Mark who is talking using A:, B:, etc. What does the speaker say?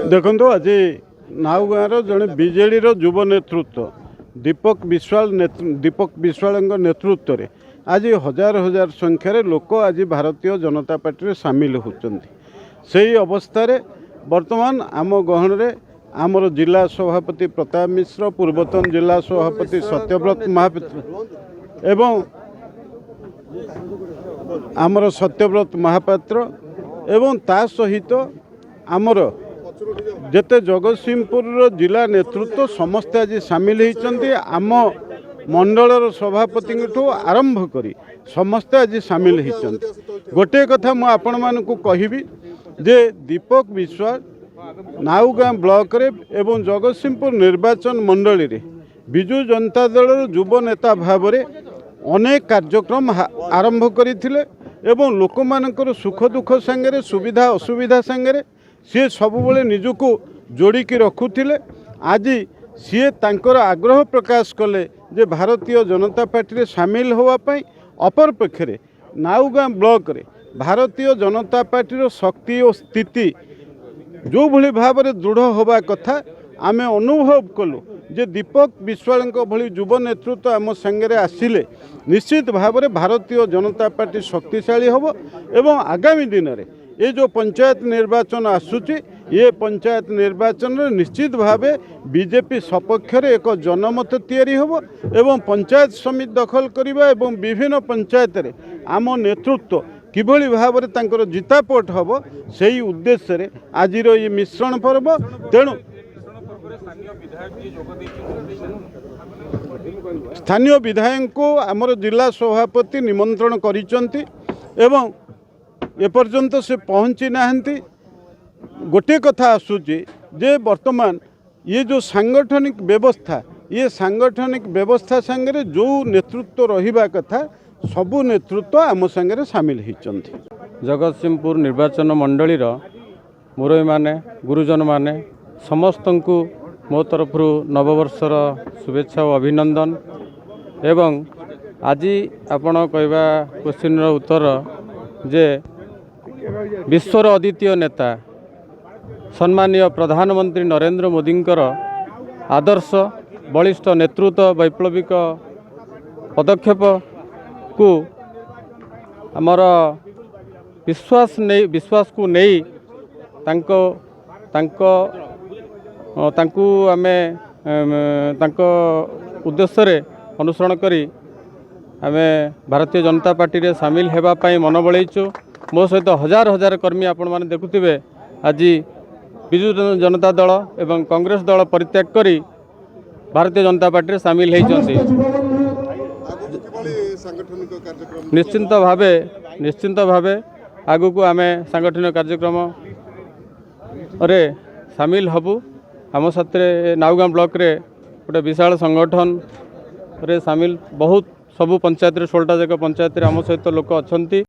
A: देखो आज नाउगाँर जड़े बीजेडी युव नेतृत्व दीपक विश्वाल नेतृत्व में आज हजार हजार संख्यार लोक आज भारतीय जनता पार्टी में सामिल होती से अवस्था वर्तमान आम गहन में आमर जिला सभापति प्रताप मिश्र पूर्वतन जिला सभापति सत्यव्रत महापात्र एवं आमर सत्यव्रत महापात्र एवं ता सहित आमर जेते जगतसिंहपुर जिला नेतृत्व समस्त आज सामिल होती आम मंडलर सभापति आरंभ करी समस्त आज सामिल होती। गोटे कथा मु आपण मानकु कहिबी जे दीपक विश्वाल नाउगाँ ब्लॉक रे एवं जगतसिंहपुर निर्वाचन मंडली रे विजु जनता दल युव नेता भाव में अनेक कार्यक्रम आरंभ करथिले एवं लोक मानकर सुख दुख संगे सुविधा असुविधा संगे सी सबुबले निजको जोड़िकी रखुले। आज सी तांकर आग्रह प्रकाश कले जे भारतीय जनता पार्टी रे सामिल होवाई अपरपक्षे नाउगाँ ब्लॉक रे भारतीय जनता पार्टी रो शक्ति और स्थिति जो भली भाव में दृढ़ होबा कथा आमे अनुभव कलु जे दीपक विश्वाल भली युव नेतृत्व आम संगे आसिले निश्चित भाव में भारतीय जनता पार्टी शक्तिशाली होब एवं आगामी दिन में ये जो पंचायत निर्वाचन आसूची ये पंचायत निर्वाचन में निश्चित भाव बीजेपी सपक्ष एक जनमत तैयारी होब एवं पंचायत समिति दखल करवा एवं विभिन्न पंचायत रे आम नेतृत्व किभली भाव में तांकर जितापट हम से ही उद्देश्य रे आज ये मिश्रण पर्व तेणु स्थानीय विधायक को आमर जिला सभापति निमंत्रण करिसंती एवं एपर्यंत से पहुँची नाहंती। गोटे कथा आसूची जे वर्तमान ये जो सांगठनिक व्यवस्था संगे जो नेतृत्व रहिबा कथा सबु नेतृत्व आम संगे सामिल होती।
B: जगतसिंहपुर निर्वाचन मंडली मुरई माने गुरुजन माने समस्त को मो तरफ नववर्षर शुभेच्छा और अभिनंदन एवं आज आपण कहवा क्वेश्चन उत्तर जे विश्वर अद्वितीय नेता सम्मानीय प्रधानमंत्री नरेंद्र मोदी आदर्श बलिष्ठ नेतृत्व वैप्लविक पदक्षेप को आमर विश्वास को नहीं तांको आमे उद्देश्य रे अनुसरण करी आमे भारतीय जनता पार्टी रे सामिल हेबा पई मन बळैछु। मो सहित हजार हजार कर्मी आपण माने देखुथिबे आज विजु जनता दल एवं कांग्रेस दल परित्याग करी भारतीय जनता पार्टी रे सामिल होइछन्ती। निश्चिंत भावे आगु को आमे सांगठनिक कार्यक्रम रे सामिल हबु। आम साथे नाउगाँ ब्लॉक रे गोटे विशाल संगठन रे सामिल बहुत सबु पंचायत रे 16टा जगह पंचायत रे आम सहित लोक अछंती।